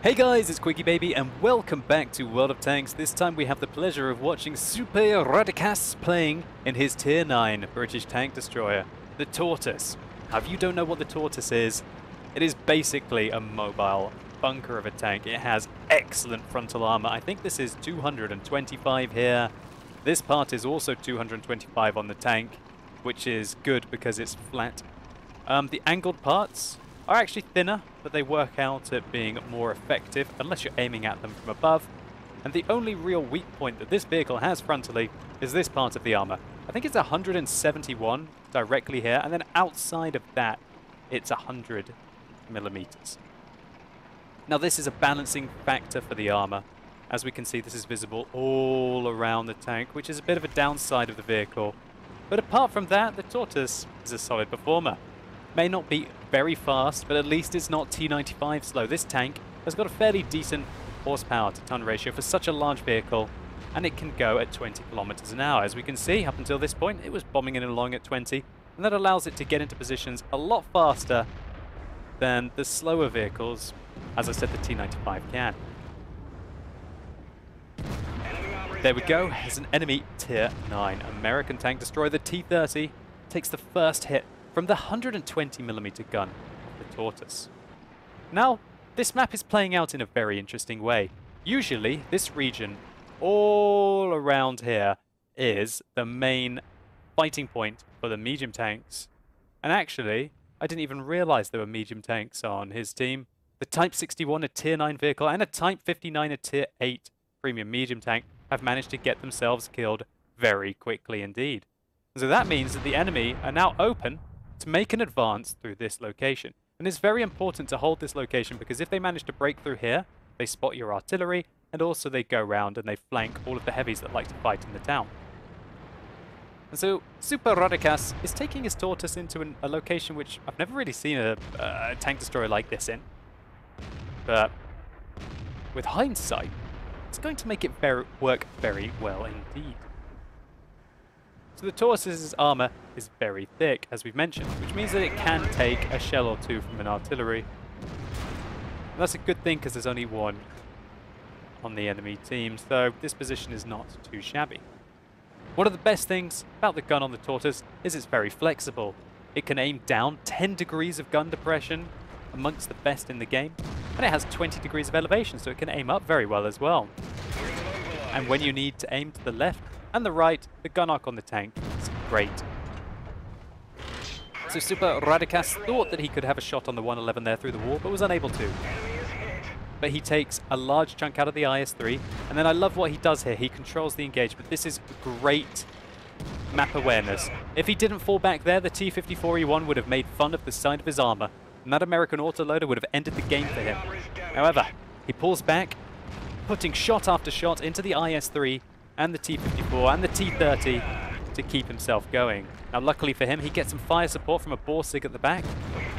Hey guys, it's QuickyBaby and welcome back to World of Tanks. This time we have the pleasure of watching SupeRadikas playing in his Tier 9 British tank destroyer, the Tortoise. Now if you don't know what the Tortoise is, it is basically a mobile bunker of a tank. It has excellent frontal armor. I think this is 225 here. This part is also 225 on the tank, which is good because it's flat. The angled parts are actually thinner, but they work out at being more effective unless you're aiming at them from above. And the only real weak point that this vehicle has frontally is this part of the armor. I think it's 171 directly here, and then outside of that, it's 100 millimeters. Now this is a balancing factor for the armor. As we can see, this is visible all around the tank, which is a bit of a downside of the vehicle. But apart from that, the Tortoise is a solid performer. May not be very fast, but at least it's not T95 slow. This tank has got a fairly decent horsepower to ton ratio for such a large vehicle, and it can go at 20 kilometers an hour. As we can see, up until this point, it was bombing it along at 20, and that allows it to get into positions a lot faster than the slower vehicles, as I said, the T95 can. There we go. There's an enemy Tier 9 American tank destroyer. The T30 takes the first hit from the 120mm gun of the Tortoise. Now, this map is playing out in a very interesting way. Usually, this region all around here is the main fighting point for the medium tanks. And actually, I didn't even realize there were medium tanks on his team. The Type 61, a Tier 9 vehicle, and a Type 59, a Tier 8 premium medium tank, have managed to get themselves killed very quickly indeed. So that means that the enemy are now open to make an advance through this location. And it's very important to hold this location because if they manage to break through here, they spot your artillery, and also they go around and they flank all of the heavies that like to fight in the town. And so SupeRadikas is taking his Tortoise into a location which I've never really seen a tank destroyer like this in. But with hindsight, it's going to make it work very well indeed. So the Tortoise's armor is very thick, as we've mentioned, which means that it can take a shell or two from an artillery. And that's a good thing because there's only one on the enemy team, so this position is not too shabby. One of the best things about the gun on the Tortoise is it's very flexible. It can aim down 10 degrees of gun depression, amongst the best in the game, and it has 20 degrees of elevation, so it can aim up very well as well. And when you need to aim to the left and the right, the gun arc on the tank is great. So SupeRadikas thought that he could have a shot on the 111 there through the wall, but was unable to. But he takes a large chunk out of the IS-3, and then I love what he does here. He controls the engagement. This is great map awareness. If he didn't fall back there, the T-54E1 would have made fun of the side of his armor, and that American autoloader would have ended the game for him. However, he pulls back, putting shot after shot into the IS-3 and the T-54 and the T-30 to keep himself going. Now luckily for him, he gets some fire support from a Borsig at the back,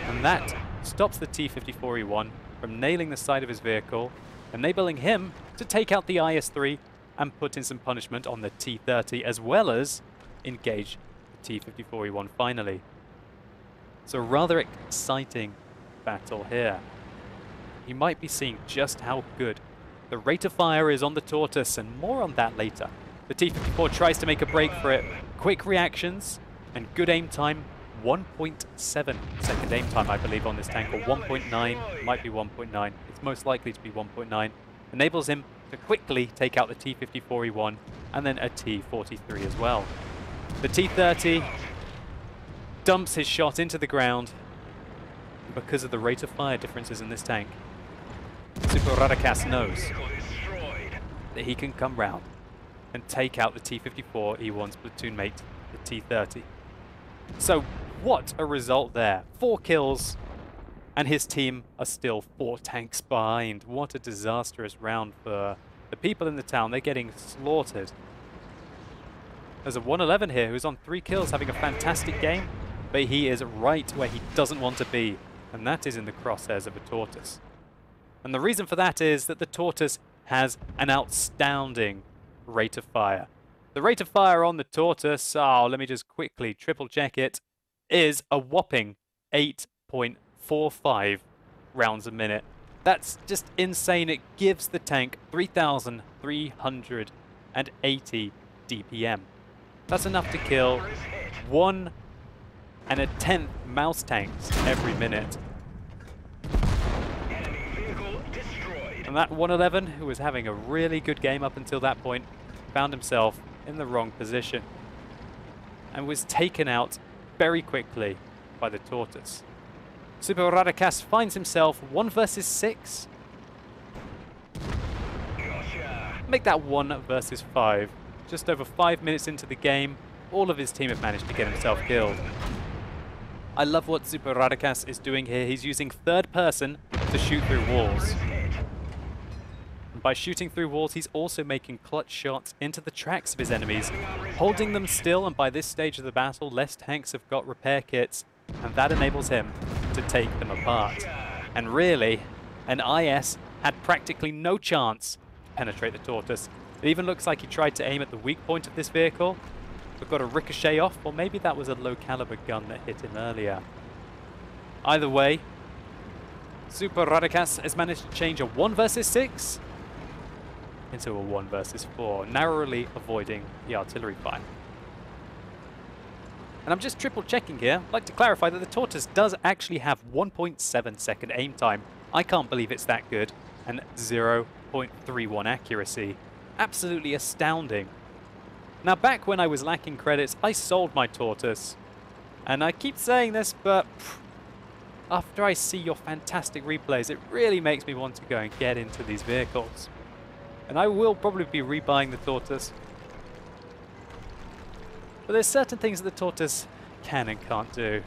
and that stops the T-54E1 from nailing the side of his vehicle, enabling him to take out the IS-3 and put in some punishment on the T-30, as well as engage the T-54E1 finally. So a rather exciting battle here. You might be seeing just how good the rate of fire is on the Tortoise, and more on that later. The T-54 tries to make a break for it. Quick reactions and good aim time. 1.7 second aim time, I believe, on this tank, or 1.9, might be 1.9. It's most likely to be 1.9. Enables him to quickly take out the T-54E1 and then a T-43 as well. The T-30 dumps his shot into the ground because of the rate of fire differences in this tank. SupeRadikas knows that he can come round and take out the T-54E1's platoon mate, the T-30. So what a result there. 4 kills, and his team are still 4 tanks behind. What a disastrous round for the people in the town. They're getting slaughtered. There's a 111 here who's on 3 kills, having a fantastic game, but he is right where he doesn't want to be, and that is in the crosshairs of a Tortoise. And the reason for that is that the Tortoise has an outstanding rate of fire. The rate of fire on the Tortoise, let me just quickly triple check it, is a whopping 8.45 rounds a minute. That's just insane. It gives the tank 3,380 DPM. That's enough to kill 1 1/10 mouse tanks every minute. And that 111, who was having a really good game up until that point, found himself in the wrong position and was taken out very quickly by the Tortoise. SupeRadikas finds himself 1 versus 6. Make that 1 versus 5. Just over 5 minutes into the game, all of his team have managed to get himself killed. I love what SupeRadikas is doing here. He's using third person to shoot through walls. And by shooting through walls, he's also making clutch shots into the tracks of his enemies, holding them still, and by this stage of the battle, less tanks have got repair kits, and that enables him to take them apart. And really, an IS had practically no chance to penetrate the Tortoise. It even looks like he tried to aim at the weak point of this vehicle, but got a ricochet off, or maybe that was a low caliber gun that hit him earlier. Either way, SupeRadikas has managed to change a 1 versus 6 into a 1 versus 4, narrowly avoiding the artillery fire. And I'm just triple checking here. I'd like to clarify that the Tortoise does actually have 1.7 second aim time. I can't believe it's that good. And 0.31 accuracy. Absolutely astounding. Now, back when I was lacking credits, I sold my Tortoise. And I keep saying this, but after I see your fantastic replays, it really makes me want to go and get into these vehicles. And I will probably be rebuying the Tortoise. But there's certain things that the Tortoise can and can't do.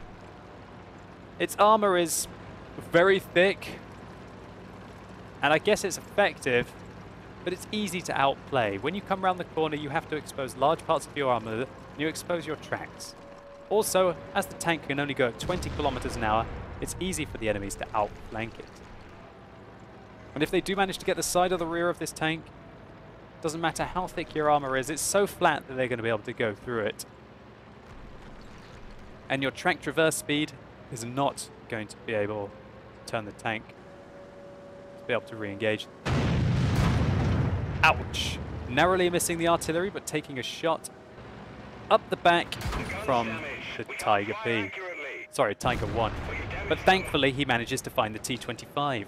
Its armor is very thick, and I guess it's effective, but it's easy to outplay. When you come around the corner, you have to expose large parts of your armor, and you expose your tracks. Also, as the tank can only go at 20 kilometers an hour, it's easy for the enemies to outflank it. And if they do manage to get the side or the rear of this tank, doesn't matter how thick your armor is, it's so flat that they're going to be able to go through it. And your track traverse speed is not going to be able to turn the tank to be able to re-engage. Ouch! Narrowly missing the artillery, but taking a shot up the back from the Tiger P. Sorry, Tiger 1. But thankfully, he manages to find the T-25.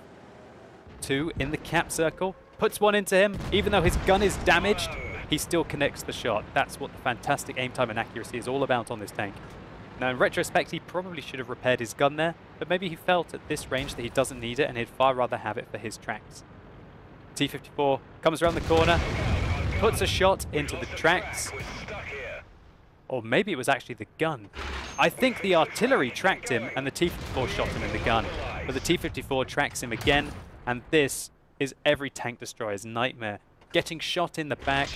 2 in the cap circle, puts 1 into him. Even though his gun is damaged, he still connects the shot. That's what the fantastic aim time and accuracy is all about on this tank. Now, in retrospect, he probably should have repaired his gun there, but maybe he felt at this range that he doesn't need it and he'd far rather have it for his tracks. T-54 comes around the corner, puts a shot into the tracks. Or maybe it was actually the gun. I think the artillery tracked him and the T-54 shot him in the gun. But the T-54 tracks him again, and this is every tank destroyer's nightmare. Getting shot in the back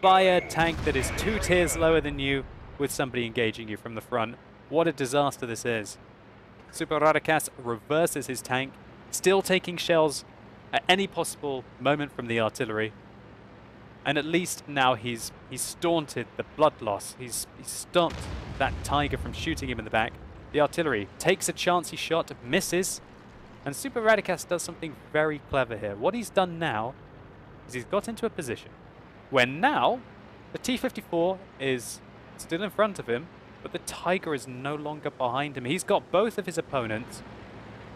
by a tank that is 2 tiers lower than you with somebody engaging you from the front. What a disaster this is. SupeRadikas reverses his tank, still taking shells at any possible moment from the artillery. And at least now he's staunted the blood loss. He's stopped that Tiger from shooting him in the back. The artillery takes a chancy shot, misses, and SupeRadikas does something very clever here. What he's done now is he's got into a position where now the T-54 is still in front of him, but the Tiger is no longer behind him. He's got both of his opponents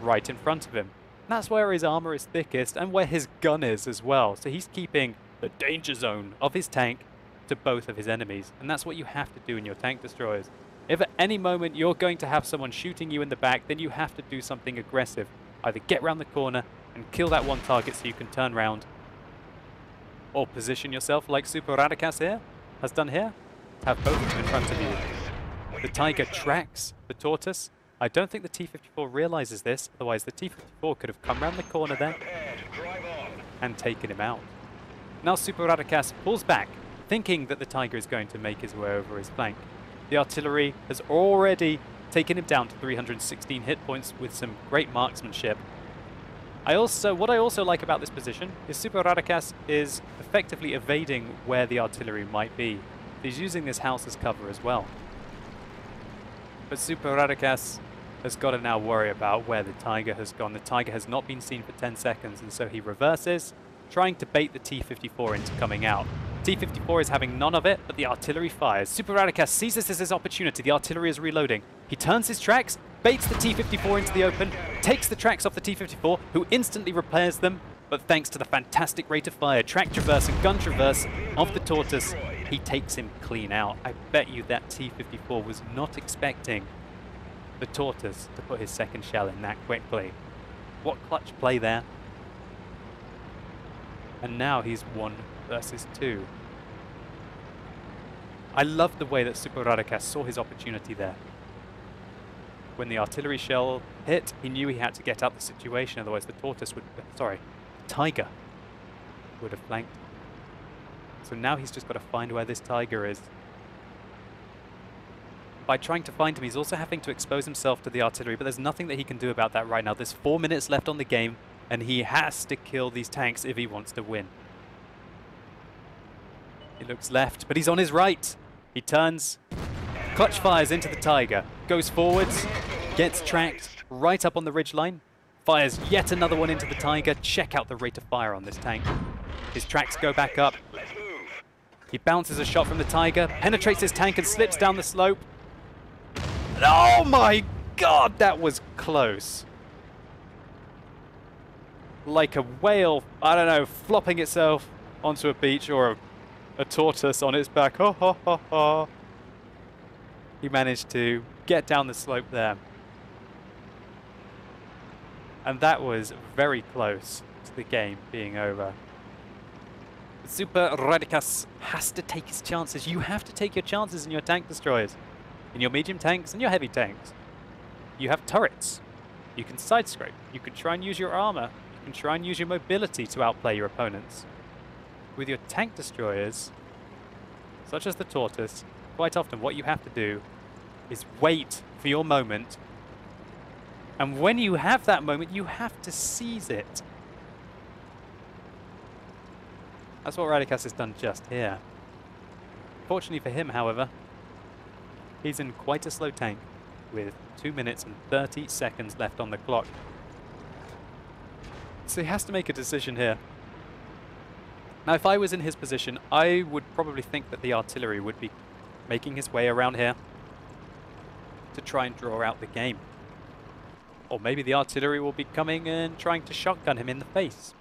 right in front of him. And that's where his armor is thickest and where his gun is as well. So he's keeping the danger zone of his tank to both of his enemies. And that's what you have to do in your tank destroyers. If at any moment you're going to have someone shooting you in the back, then you have to do something aggressive. Either get around the corner and kill that one target so you can turn around, or position yourself like SupeRadikas here has done here. Have both of them in front of you. The Tiger tracks the Tortoise. I don't think the T-54 realizes this, otherwise the T-54 could have come around the corner there and taken him out. Now SupeRadikas pulls back, thinking that the Tiger is going to make his way over his flank. The artillery has already taken him down to 316 hit points with some great marksmanship. What I also like about this position is SupeRadikas is effectively evading where the artillery might be. He's using this house as cover as well. But SupeRadikas has got to now worry about where the Tiger has gone. The Tiger has not been seen for 10 seconds, and so he reverses, trying to bait the T-54 into coming out. T-54 is having none of it, but the artillery fires. SupeRadikas sees this as his opportunity. The artillery is reloading. He turns his tracks, baits the T-54 into the open, takes the tracks off the T-54, who instantly repairs them, but thanks to the fantastic rate of fire, track traverse and gun traverse of the Tortoise, he takes him clean out. I bet you that T-54 was not expecting the Tortoise to put his second shell in that quickly. What clutch play there. And now he's 1 versus 2. I love the way that SupeRadikas saw his opportunity there. When the artillery shell hit, he knew he had to get out the situation, otherwise the Tortoise would, the Tiger would have flanked. So now he's just got to find where this Tiger is. By trying to find him, he's also having to expose himself to the artillery, but there's nothing that he can do about that right now. There's 4 minutes left on the game, and he has to kill these tanks if he wants to win. He looks left, but he's on his right. He turns, clutch fires into the Tiger, goes forwards, gets tracked right up on the ridgeline, fires yet another one into the Tiger. Check out the rate of fire on this tank. His tracks go back up. He bounces a shot from the Tiger, penetrates his tank and slips down the slope. Oh my god, that was close. Like a whale, I don't know, flopping itself onto a beach, or a tortoise on its back. Ho, ho, ho, ho. He managed to get down the slope there. And that was very close to the game being over. SupeRadikas has to take his chances. You have to take your chances in your tank destroyers, in your medium tanks and your heavy tanks. You have turrets. You can side scrape. You can try and use your armor. You can try and use your mobility to outplay your opponents. With your tank destroyers, such as the Tortoise, quite often what you have to do is wait for your moment. And when you have that moment, you have to seize it. That's what Radikas has done just here. Fortunately for him, however, he's in quite a slow tank with 2 minutes and 30 seconds left on the clock. So he has to make a decision here. Now, if I was in his position, I would probably think that the artillery would be making his way around here to try and draw out the game. Or maybe the artillery will be coming and trying to shotgun him in the face.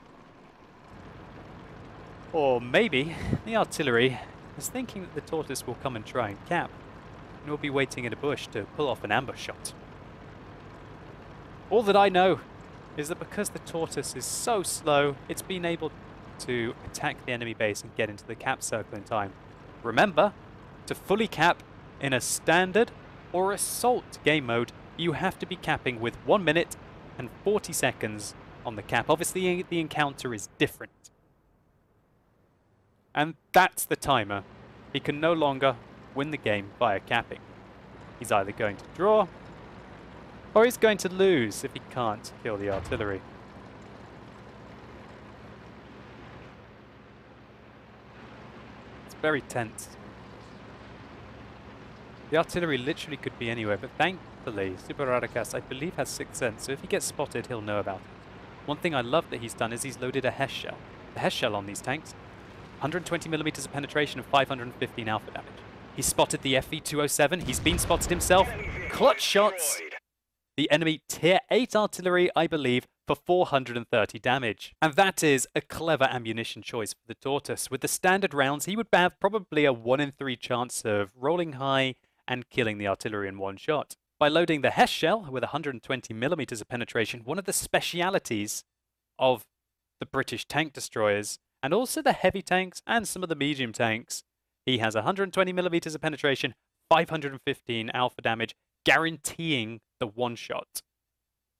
Or maybe the artillery is thinking that the Tortoise will come and try and cap, and will be waiting in a bush to pull off an ambush shot. All that I know is that because the Tortoise is so slow, it's been able to attack the enemy base and get into the cap circle in time. Remember, to fully cap in a standard or assault game mode, you have to be capping with 1 minute and 40 seconds on the cap. Obviously, the encounter is different. And that's the timer. He can no longer win the game via capping. He's either going to draw, or he's going to lose if he can't kill the artillery. It's very tense. The artillery literally could be anywhere, but thankfully, SupeRadikas, I believe, has 6th sense, so if he gets spotted, he'll know about it. One thing I love that he's done is he's loaded a HESH shell. The HESH shell on these tanks, 120mm of penetration and 515 alpha damage. He spotted the FV-207. He's been spotted himself. Clutch shots. The enemy tier 8 artillery, I believe, for 430 damage. And that is a clever ammunition choice for the Tortoise. With the standard rounds, he would have probably a 1 in 3 chance of rolling high and killing the artillery in one shot. By loading the HESH shell with 120mm of penetration, one of the specialities of the British tank destroyers, and also the heavy tanks and some of the medium tanks, he has 120mm of penetration, 515 alpha damage, guaranteeing the one shot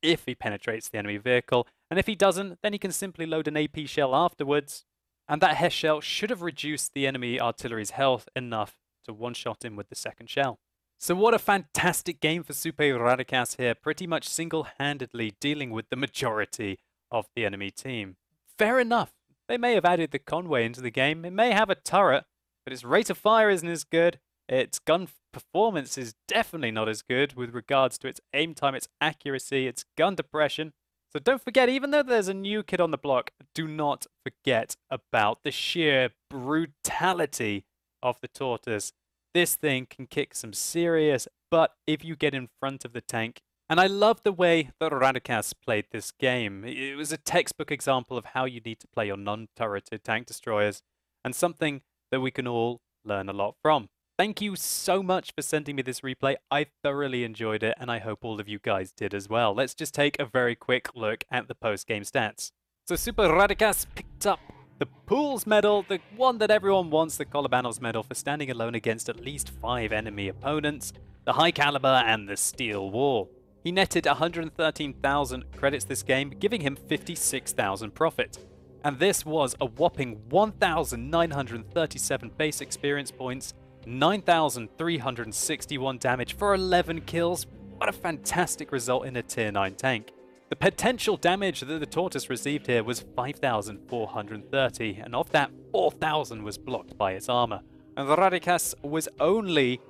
if he penetrates the enemy vehicle. And if he doesn't, then he can simply load an AP shell afterwards, and that HESH shell should have reduced the enemy artillery's health enough to one-shot him with the second shell. So what a fantastic game for SupeRadikas here, pretty much single-handedly dealing with the majority of the enemy team. Fair enough. They may have added the Conway into the game. It may have a turret, but its rate of fire isn't as good. Its gun performance is definitely not as good with regards to its aim time, its accuracy, its gun depression. So don't forget, even though there's a new kid on the block, do not forget about the sheer brutality of the Tortoise. This thing can kick some serious butt if you get in front of the tank. And I love the way that Radikas played this game. It was a textbook example of how you need to play your non-turreted tank destroyers, and something that we can all learn a lot from. Thank you so much for sending me this replay. I thoroughly enjoyed it, and I hope all of you guys did as well. Let's just take a very quick look at the post-game stats. So SupeRadikas picked up the Pools medal, the one that everyone wants, the Kolobanov's medal, for standing alone against at least 5 enemy opponents, the High Caliber and the Steel Wall. He netted 113,000 credits this game, giving him 56,000 profit. And this was a whopping 1,937 base experience points, 9,361 damage for 11 kills. What a fantastic result in a tier 9 tank. The potential damage that the Tortoise received here was 5,430, and of that, 4,000 was blocked by its armor. And Radikas was only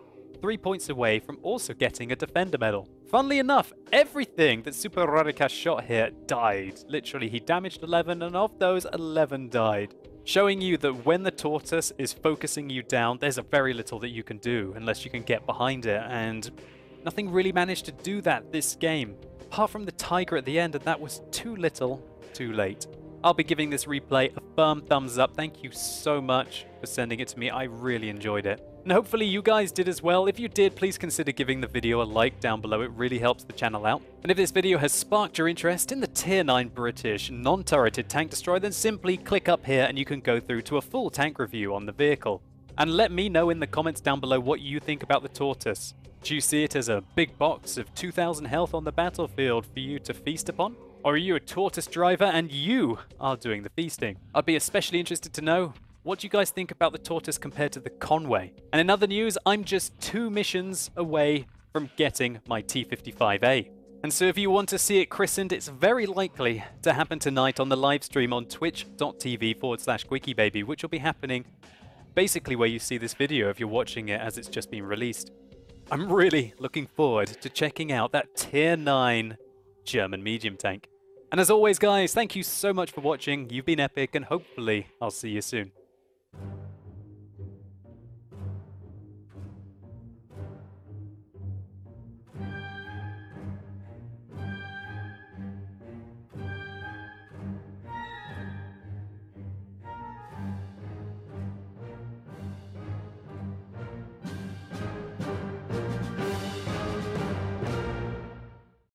3 points away from also getting a Defender medal. Funnily enough, everything that SupeRadikas shot here died. Literally, he damaged 11, and of those, 11 died. Showing you that when the Tortoise is focusing you down, there's a very little that you can do unless you can get behind it, and nothing really managed to do that this game. Apart from the Tiger at the end, and that was too little, too late. I'll be giving this replay a firm thumbs up. Thank you so much for sending it to me. I really enjoyed it. And hopefully you guys did as well. If you did, please consider giving the video a like down below. It really helps the channel out. And if this video has sparked your interest in the Tier 9 British non-turreted tank destroyer, then simply click up here and you can go through to a full tank review on the vehicle. And let me know in the comments down below what you think about the Tortoise. Do you see it as a big box of 2,000 health on the battlefield for you to feast upon? Or are you a Tortoise driver and you are doing the feasting? I'd be especially interested to know, what do you guys think about the Tortoise compared to the Conway? And in other news, I'm just 2 missions away from getting my T55A. And so if you want to see it christened, it's very likely to happen tonight on the live stream on twitch.tv/QuickyBaby, which will be happening basically where you see this video if you're watching it as it's just been released. I'm really looking forward to checking out that Tier 9 German medium tank. And as always, guys, thank you so much for watching. You've been epic, and hopefully I'll see you soon.